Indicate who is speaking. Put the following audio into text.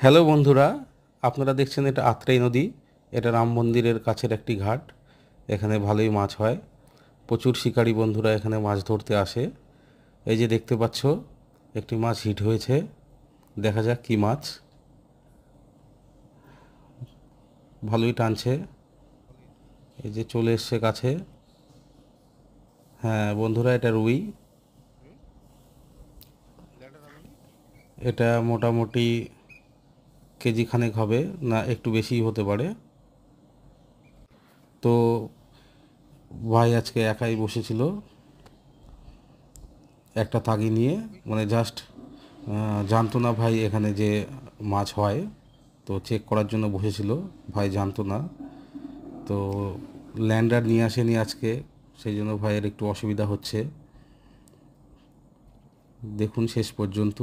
Speaker 1: Hello বন্ধুরা, আপনারা দেখছেন এটা আত্রেই নদী। এটা রাম মন্দিরের কাছের একটি ঘাট। এখানে ভালোই মাছ হয়। প্রচুর শিকারী বন্ধুরা এখানে মাছ ধরতে আসে। এই যে দেখতে পাচ্ছ, একটি মাছ হিট হয়েছে। দেখা যাক কি মাছ। ভালোই টানছে। এই যে চলে এসছে কাছে। হ্যাঁ বন্ধুরা, এটা রুই। এটা মোটামুটি কেজি খানেক হবে, না একটু বেশিই হতে পারে। তো ভাই আজকে একাই বসেছিল একটা তাগি নিয়ে, মানে জাস্ট জানতো না ভাই এখানে যে মাছ হয়, তো চেক করার জন্য বসেছিল। ভাই জানতো না, তো ল্যান্ডার নিয়ে আসেনি আজকে, সেই জন্য ভাইয়ের একটু অসুবিধা হচ্ছে। দেখুন শেষ পর্যন্ত।